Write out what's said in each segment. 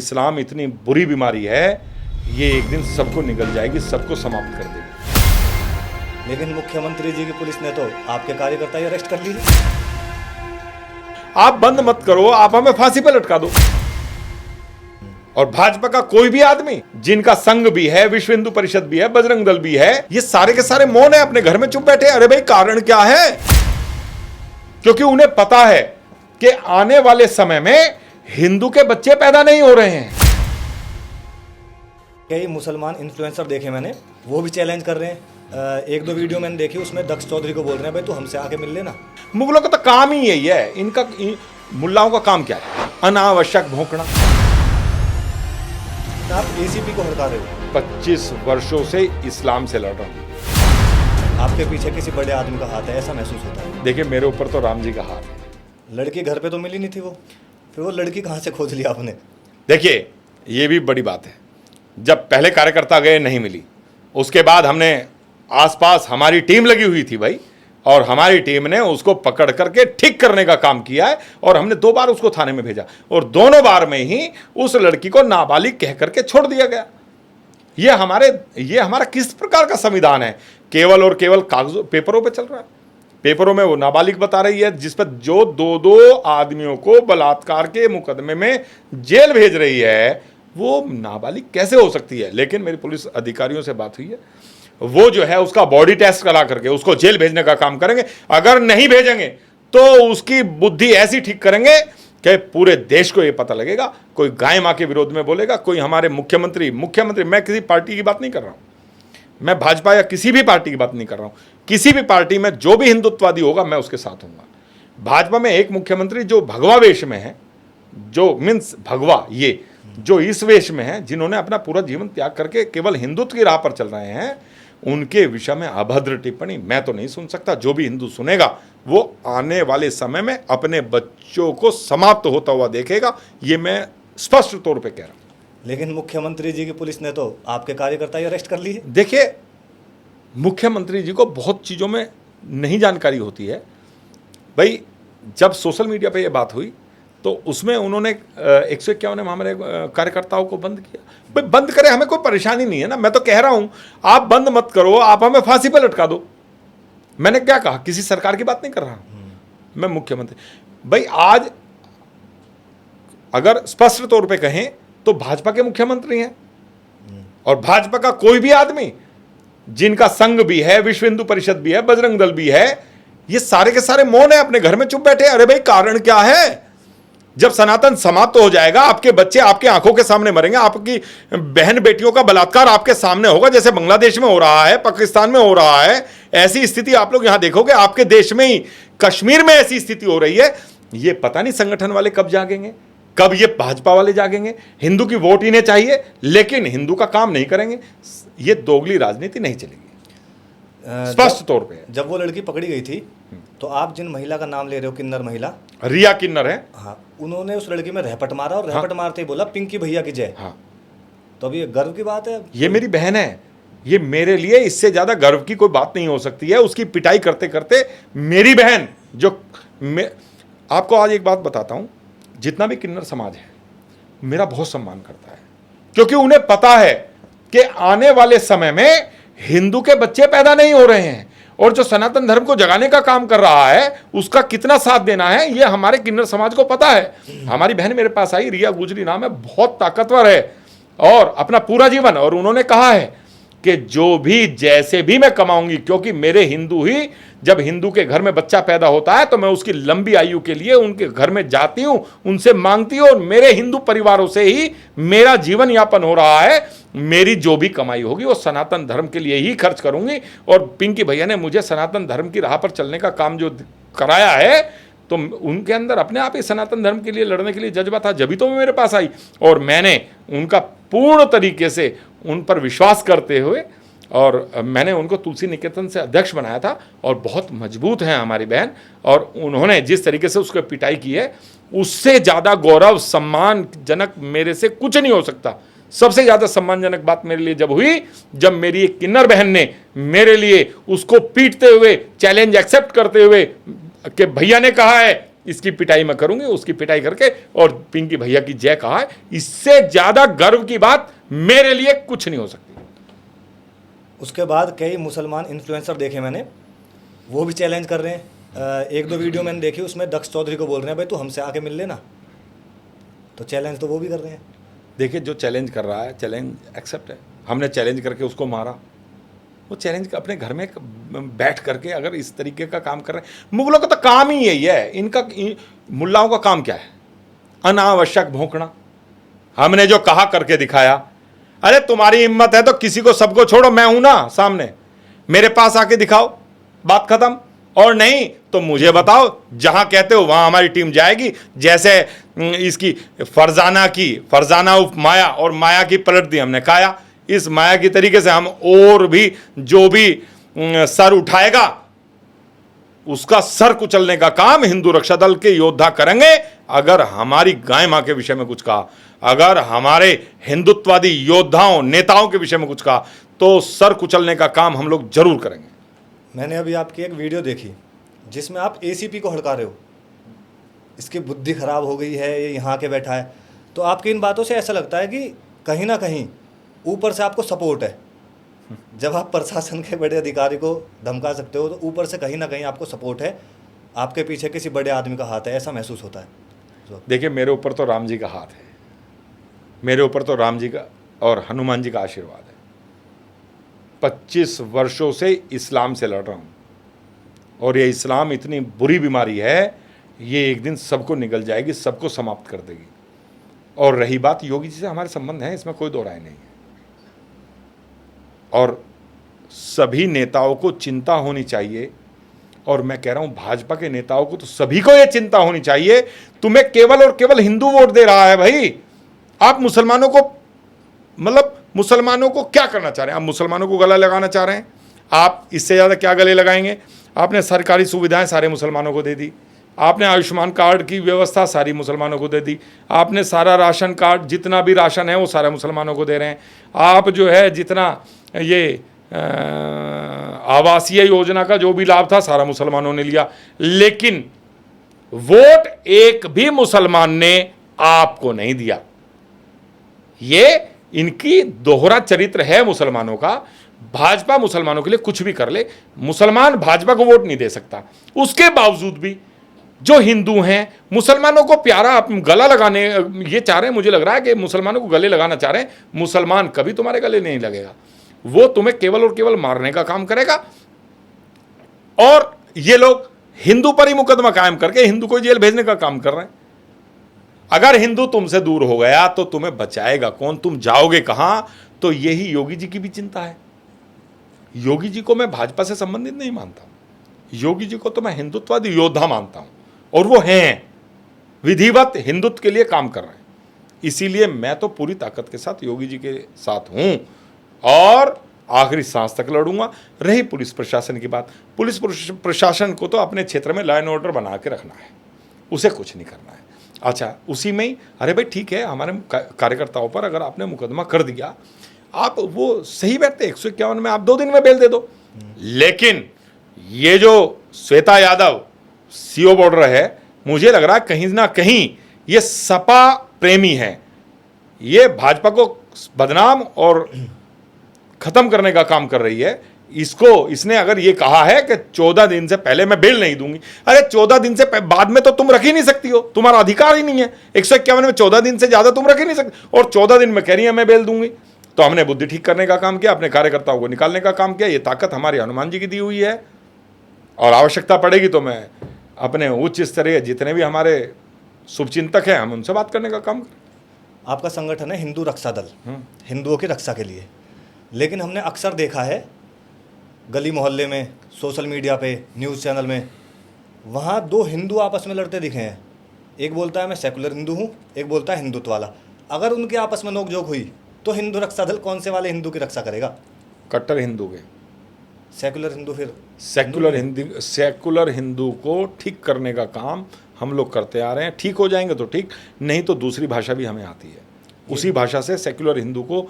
इस्लाम इतनी बुरी बीमारी है, ये एक दिन सबको निगल जाएगी, सबको समाप्त कर देगी। लेकिन मुख्यमंत्री जी की पुलिस ने तो आपके कार्यकर्ता ही अरेस्ट कर लिए। आप बंद मत करो, आप हमें फांसी पे लटका दो। और भाजपा का कोई भी आदमी जिनका संघ भी है, विश्व हिंदू परिषद भी है, बजरंग दल भी है, ये सारे के सारे मौन है, अपने घर में चुप बैठे। अरे भाई, कारण क्या है? क्योंकि उन्हें पता है कि आने वाले समय में हिंदू के बच्चे पैदा नहीं हो रहे हैं। कई मुसलमान इन्फ्लुएंसर देखे मैंने, वो भी चैलेंज कर रहे हैं। एक दो वीडियो मैंने देखी, उसमें दक्ष चौधरी को बोल रहे हैं भाई तू हमसे आके मिल लेना। मुगलों का तो काम ही यही है। इनका मुल्लाओं का काम क्या है? अनावश्यक भौंकना। आप एसीपी को हड़का रहे हो। 25 वर्षों से इस्लाम से लड़ रहा हूं। आपके पीछे किसी बड़े आदमी का हाथ है, ऐसा महसूस होता है। देखिए, मेरे ऊपर तो राम जी का हाथ है। लड़की घर पे तो मिली नहीं थी वो, फिर वो लड़की कहाँ से खोज लिया आपने? देखिए, ये भी बड़ी बात है। जब पहले कार्यकर्ता गए, नहीं मिली, उसके बाद हमने आसपास हमारी टीम लगी हुई थी भाई, और हमारी टीम ने उसको पकड़ करके ठीक करने का काम किया है। और हमने 2 बार उसको थाने में भेजा, और दोनों बार में ही उस लड़की को नाबालिग कह करके छोड़ दिया गया। ये हमारा किस प्रकार का संविधान है? केवल और केवल कागजों पेपरों पे चल रहा है। पेपरों में वो नाबालिग बता रही है, जिस पर जो 2 आदमियों को बलात्कार के मुकदमे में जेल भेज रही है, वो नाबालिग कैसे हो सकती है? लेकिन मेरी पुलिस अधिकारियों से बात हुई है, वो जो है उसका बॉडी टेस्ट करा करके उसको जेल भेजने का काम करेंगे। अगर नहीं भेजेंगे तो उसकी बुद्धि ऐसी ठीक करेंगे कि पूरे देश को ये पता लगेगा। कोई गाय मां के विरोध में बोलेगा, कोई हमारे मुख्यमंत्री, मैं किसी पार्टी की बात नहीं कर रहा हूं, मैं भाजपा या किसी भी पार्टी की बात नहीं कर रहा हूं। किसी भी पार्टी में जो भी हिंदुत्ववादी होगा, मैं उसके साथ हूंगा। भाजपा में एक मुख्यमंत्री जो भगवा वेश में है, जो मीन्स भगवा, ये जो इस वेश में है, जिन्होंने अपना पूरा जीवन त्याग करके केवल हिंदुत्व की राह पर चल रहे हैं, उनके विषय में अभद्र टिप्पणी मैं तो नहीं सुन सकता। जो भी हिंदू सुनेगा वो आने वाले समय में अपने बच्चों को समाप्त होता हुआ देखेगा। ये मैं स्पष्ट तौर पे कह रहा हूं। लेकिन मुख्यमंत्री जी की पुलिस ने तो आपके कार्यकर्ता ही अरेस्ट कर लिए। देखिए, मुख्यमंत्री जी को बहुत चीज़ों में नहीं जानकारी होती है भाई। जब सोशल मीडिया पे ये बात हुई तो उसमें उन्होंने 151 में हमारे कार्यकर्ताओं को बंद किया। भाई बंद करें, हमें कोई परेशानी नहीं है ना। मैं तो कह रहा हूं, आप बंद मत करो, आप हमें फांसी पे लटका दो। मैंने क्या कहा? किसी सरकार की बात नहीं कर रहा मैं मुख्यमंत्री। भाई आज अगर स्पष्ट तौर पे कहें तो भाजपा के मुख्यमंत्री हैं, और भाजपा का कोई भी आदमी जिनका संघ भी है, विश्व हिंदू परिषद भी है, बजरंग दल भी है, ये सारे के सारे मौन है, अपने घर में चुप बैठे। अरे भाई, कारण क्या है? जब सनातन समाप्त हो जाएगा, आपके बच्चे आपके आंखों के सामने मरेंगे, आपकी बहन बेटियों का बलात्कार आपके सामने होगा, जैसे बांग्लादेश में हो रहा है, पाकिस्तान में हो रहा है। ऐसी स्थिति आप लोग यहां देखोगे। आपके देश में ही, कश्मीर में ऐसी स्थिति हो रही है। ये पता नहीं संगठन वाले कब जागेंगे, कब ये भाजपा वाले जागेंगे। हिंदू की वोट इन्हें चाहिए, लेकिन हिंदू का काम नहीं करेंगे। ये दोगली राजनीति नहीं चलेगी, स्पष्ट तौर पे। जब वो लड़की पकड़ी गई थी तो आप जिन महिला का नाम ले रहे हो, किन्नर महिला, रिया किन्नर है, हाँ, उन्होंने उस लड़की में रहपट मारा, और रहपट मारते ही बोला पिंकी भैया की जय। हाँ, तो अब ये गर्व की बात है। ये मेरी बहन है, ये मेरे लिए इससे ज्यादा गर्व की कोई बात नहीं हो सकती है। उसकी पिटाई करते करते मेरी बहन आपको आज एक बात बताता हूं, जितना भी किन्नर समाज है मेरा बहुत सम्मान करता है, क्योंकि उन्हें पता है कि आने वाले समय में हिंदू के बच्चे पैदा नहीं हो रहे हैं, और जो सनातन धर्म को जगाने का काम कर रहा है उसका कितना साथ देना है, ये हमारे किन्नर समाज को पता है। हमारी बहन मेरे पास आई, रिया गुजरी नाम है, बहुत ताकतवर है, और अपना पूरा जीवन, और उन्होंने कहा है कि जो भी जैसे भी मैं कमाऊंगी, क्योंकि मेरे हिंदू ही, जब हिंदू के घर में बच्चा पैदा होता है तो मैं उसकी लंबी आयु के लिए उनके घर में जाती हूं, उनसे मांगती हूं, और मेरे हिंदू परिवारों से ही मेरा जीवन यापन हो रहा है। मेरी जो भी कमाई होगी वो सनातन धर्म के लिए ही खर्च करूंगी। और पिंकी भैया ने मुझे सनातन धर्म की राह पर चलने का काम जो कराया है, तो उनके अंदर अपने आप ही सनातन धर्म के लिए लड़ने के लिए जज्बा था, जब तो वो मेरे पास आई। और मैंने उनका पूर्ण तरीके से उन पर विश्वास करते हुए, और मैंने उनको तुलसी निकेतन से अध्यक्ष बनाया था, और बहुत मजबूत हैं हमारी बहन। और उन्होंने जिस तरीके से उसको पिटाई की है, उससे ज़्यादा गौरव सम्मानजनक मेरे से कुछ नहीं हो सकता। सबसे ज़्यादा सम्मानजनक बात मेरे लिए जब हुई, जब मेरी एक किन्नर बहन ने मेरे लिए उसको पीटते हुए, चैलेंज एक्सेप्ट करते हुए कि भैया ने कहा है इसकी पिटाई मैं करूंगी, उसकी पिटाई करके और पिंकी भैया की जय कहा है। इससे ज्यादा गर्व की बात मेरे लिए कुछ नहीं हो सकती। उसके बाद कई मुसलमान इन्फ्लुएंसर देखे मैंने, वो भी चैलेंज कर रहे हैं। एक दो वीडियो मैंने देखी, उसमें दक्ष चौधरी को बोल रहे हैं भाई तू हमसे आके मिल लेना, तो चैलेंज तो वो भी कर रहे हैं। देखिए, जो चैलेंज कर रहा है, चैलेंज एक्सेप्ट है। हमने चैलेंज करके उसको मारा, वो चैलेंज अपने घर में बैठ करके अगर इस तरीके का काम कर रहे हैं। मुगलों का तो काम ही यही है। मुल्लाओं का काम क्या है? अनावश्यक भौंकना। हमने जो कहा करके दिखाया। अरे तुम्हारी हिम्मत है तो किसी को, सबको छोड़ो, मैं हूं ना सामने, मेरे पास आके दिखाओ, बात खत्म। और नहीं तो मुझे बताओ, जहां कहते हो वहां हमारी टीम जाएगी। जैसे इसकी फरजाना उफ माया, और माया की पलट दी हमने काया। इस माया की तरीके से हम और भी जो भी सर उठाएगा उसका सर कुचलने का काम हिंदू रक्षा दल के योद्धा करेंगे। अगर हमारी गाय मां के विषय में कुछ कहा, अगर हमारे हिंदुत्ववादी योद्धाओं नेताओं के विषय में कुछ कहा, तो सर कुचलने का काम हम लोग जरूर करेंगे। मैंने अभी आपकी एक वीडियो देखी जिसमें आप एसीपी को हड़का रहे हो, इसकी बुद्धि खराब हो गई है, ये यहाँ के बैठा है। तो आपकी इन बातों से ऐसा लगता है कि कहीं ना कहीं ऊपर से आपको सपोर्ट है। जब आप प्रशासन के बड़े अधिकारी को धमका सकते हो तो ऊपर से कहीं ना कहीं आपको सपोर्ट है, आपके पीछे किसी बड़े आदमी का हाथ है, ऐसा महसूस होता है। देखिए, मेरे ऊपर तो राम जी का हाथ है, मेरे ऊपर तो राम जी का और हनुमान जी का आशीर्वाद है। 25 वर्षों से इस्लाम से लड़ रहा हूँ, और ये इस्लाम इतनी बुरी बीमारी है, ये एक दिन सबको निगल जाएगी, सबको समाप्त कर देगी। और रही बात योगी जी से, हमारे संबंध हैं, इसमें कोई दो राय नहीं है। और सभी नेताओं को चिंता होनी चाहिए, और मैं कह रहा हूं भाजपा के नेताओं को तो सभी को यह चिंता होनी चाहिए। तुम्हें केवल और केवल हिंदू वोट दे रहा है भाई। आप मुसलमानों को, मतलब मुसलमानों को क्या करना चाह रहे हैं? आप मुसलमानों को गला लगाना चाह रहे हैं। आप इससे ज़्यादा क्या गले लगाएंगे? आपने सरकारी सुविधाएं सारे मुसलमानों को दे दी, आपने आयुष्मान कार्ड की व्यवस्था सारी मुसलमानों को दे दी, आपने सारा राशन कार्ड, जितना भी राशन है वो सारा मुसलमानों को दे रहे हैं। आप जो है जितना ये आवासीय योजना का जो भी लाभ था सारा मुसलमानों ने लिया, लेकिन वोट एक भी मुसलमान ने आपको नहीं दिया। ये इनकी दोहरा चरित्र है मुसलमानों का। भाजपा मुसलमानों के लिए कुछ भी कर ले, मुसलमान भाजपा को वोट नहीं दे सकता। उसके बावजूद भी जो हिंदू हैं, मुसलमानों को प्यारा गला लगाने ये चाह रहे हैं। मुझे लग रहा है कि मुसलमानों को गले लगाना चाह रहे हैं। मुसलमान कभी तुम्हारे गले नहीं लगेगा, वो तुम्हें केवल और केवल मारने का काम करेगा। और ये लोग हिंदू पर ही मुकदमा कायम करके हिंदू को जेल भेजने का काम कर रहे हैं। अगर हिंदू तुमसे दूर हो गया तो तुम्हें बचाएगा कौन? तुम जाओगे कहां? तो यही योगी जी की भी चिंता है। योगी जी को मैं भाजपा से संबंधित नहीं मानता, योगी जी को तो मैं हिंदुत्ववादी योद्धा मानता हूं, और वो हैं, विधिवत हिंदुत्व के लिए काम कर रहे हैं। इसीलिए मैं तो पूरी ताकत के साथ योगी जी के साथ हूं, और आखिरी सांस तक लड़ूंगा। रही पुलिस प्रशासन की बात, पुलिस प्रशासन को तो अपने क्षेत्र में लॉ एंड ऑर्डर बना के रखना है, उसे कुछ नहीं करना है। अच्छा, उसी में ही अरे भाई ठीक है, हमारे कार्यकर्ताओं पर अगर आपने मुकदमा कर दिया, आप वो सही बैठते 151 में आप 2 दिन में बेल दे दो। लेकिन ये जो श्वेता यादव सीओ बॉर्डर है, मुझे लग रहा है कहीं ना कहीं ये सपा प्रेमी है। ये भाजपा को बदनाम और खत्म करने का काम कर रही है। इसने अगर ये कहा है कि 14 दिन से पहले मैं बेल नहीं दूंगी, अरे 14 दिन से बाद में तो तुम रख ही नहीं सकती हो, तुम्हारा अधिकार ही नहीं है। 151 में 14 दिन से ज्यादा तुम रख ही नहीं सकते, और 14 दिन में कह रही है मैं बेल दूंगी। तो हमने बुद्धि ठीक करने का काम किया, अपने कार्यकर्ताओं को निकालने का काम किया। ये ताकत हमारे हनुमान जी की दी हुई है, और आवश्यकता पड़ेगी तो मैं अपने उच्च स्तरीय जितने भी हमारे शुभचिंतक हैं, हम उनसे बात करने का काम करें। आपका संगठन है हिंदू रक्षा दल, हिंदुओं की रक्षा के लिए, लेकिन हमने अक्सर देखा है गली मोहल्ले में, सोशल मीडिया पे, न्यूज़ चैनल में, वहाँ 2 हिंदू आपस में लड़ते दिखे हैं। एक बोलता है मैं सेकुलर हिंदू हूँ, एक बोलता है हिंदुत्व वाला। अगर उनके आपस में नोकझोंक हुई तो हिंदू रक्षा दल कौन से वाले हिंदू की रक्षा करेगा? कट्टर हिंदू के। सेकुलर हिंदू फिर सेकुलर हिंदू को ठीक करने का काम हम लोग करते आ रहे हैं। ठीक हो जाएंगे तो ठीक, नहीं तो दूसरी भाषा भी हमें आती है, उसी भाषा से सेकुलर हिंदू को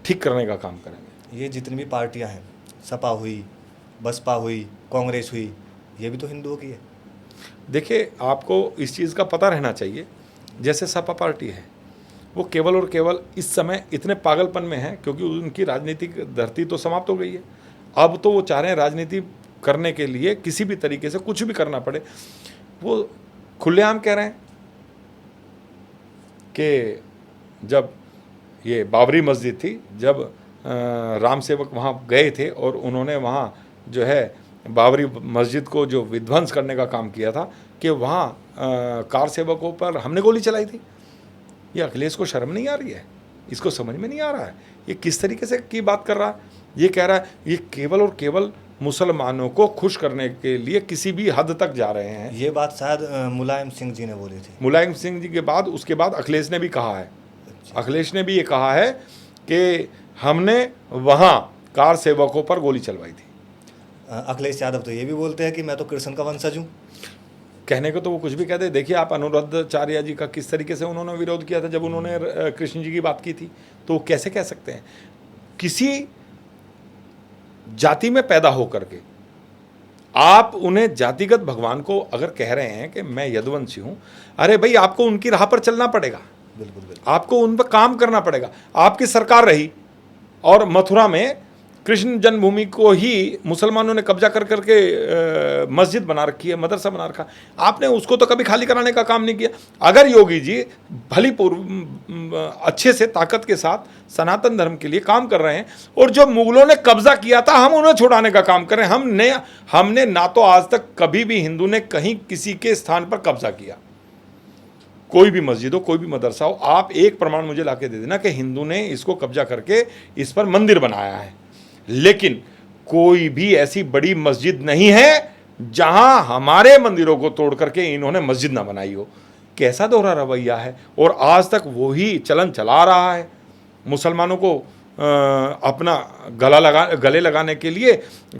ठीक करने का काम करेंगे। ये जितनी भी पार्टियां हैं, सपा हुई, बसपा हुई, कांग्रेस हुई, ये भी तो हिंदुओं की है। देखिए, आपको इस चीज़ का पता रहना चाहिए, जैसे सपा पार्टी है, वो केवल और केवल इस समय इतने पागलपन में है क्योंकि उनकी राजनीतिक धरती तो समाप्त हो गई है। अब तो वो चाह रहे हैं राजनीति करने के लिए किसी भी तरीके से कुछ भी करना पड़े। वो खुलेआम कह रहे हैं कि जब ये बाबरी मस्जिद थी, जब राम सेवक वहाँ गए थे और उन्होंने वहाँ जो है बाबरी मस्जिद को जो विध्वंस करने का काम किया था, कि वहाँ कार सेवकों पर हमने गोली चलाई थी। ये अखिलेश को शर्म नहीं आ रही है? इसको समझ में नहीं आ रहा है ये किस तरीके से की बात कर रहा है। ये कह रहा है ये केवल और केवल मुसलमानों को खुश करने के लिए किसी भी हद तक जा रहे हैं। ये बात शायद मुलायम सिंह जी ने बोली थी। मुलायम सिंह जी के बाद उसके बाद अखिलेश ने भी कहा है। अखिलेश ने भी ये कहा है कि हमने वहाँ कार सेवकों पर गोली चलवाई थी। अखिलेश यादव तो ये भी बोलते हैं कि मैं तो कृष्ण का वंशज हूँ। कहने को तो वो कुछ भी कहते हैं। देखिए आप अनुरुद्धाचार्य जी का किस तरीके से उन्होंने विरोध किया था जब उन्होंने कृष्ण जी की बात की थी, तो कैसे कह सकते हैं? किसी जाति में पैदा होकर के आप उन्हें जातिगत भगवान को अगर कह रहे हैं कि मैं यदुवंशी हूं, अरे भाई आपको उनकी राह पर चलना पड़ेगा। बिल्कुल बिल्कुल। आपको उन पर काम करना पड़ेगा। आपकी सरकार रही और मथुरा में कृष्ण जन्मभूमि को ही मुसलमानों ने कब्जा कर करके मस्जिद बना रखी है, मदरसा बना रखा। आपने उसको तो कभी खाली कराने का काम नहीं किया। अगर योगी जी भली पूर्व अच्छे से ताकत के साथ सनातन धर्म के लिए काम कर रहे हैं और जो मुगलों ने कब्जा किया था हम उन्हें छुड़ाने का काम कर रहे हैं। हमने ना तो आज तक कभी भी हिंदू ने कहीं किसी के स्थान पर कब्जा किया, कोई भी मस्जिद हो, कोई भी मदरसा हो। आप एक प्रमाण मुझे लाके दे देना कि हिंदू ने इसको कब्जा करके इस पर मंदिर बनाया है। लेकिन कोई भी ऐसी बड़ी मस्जिद नहीं है जहां हमारे मंदिरों को तोड़ करके इन्होंने मस्जिद ना बनाई हो। कैसा दोहरा रवैया है। और आज तक वही चलन चला रहा है। मुसलमानों को अपना गले लगाने के लिए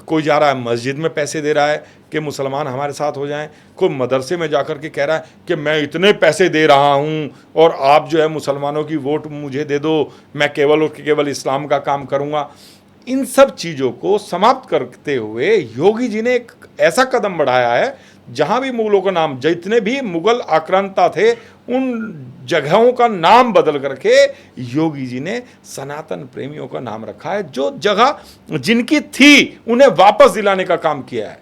कोई जा रहा है मस्जिद में पैसे दे रहा है कि मुसलमान हमारे साथ हो जाएं। कोई मदरसे में जाकर के कह रहा है कि मैं इतने पैसे दे रहा हूं और आप जो है मुसलमानों की वोट मुझे दे दो, मैं केवल और केवल इस्लाम का काम करूंगा। इन सब चीज़ों को समाप्त करते हुए योगी जी ने एक ऐसा कदम बढ़ाया है जहां भी मुगलों का नाम, जितने भी मुगल आक्रांता थे उन जगहों का नाम बदल करके योगी जी ने सनातन प्रेमियों का नाम रखा है। जो जगह जिनकी थी उन्हें वापस दिलाने का काम किया है।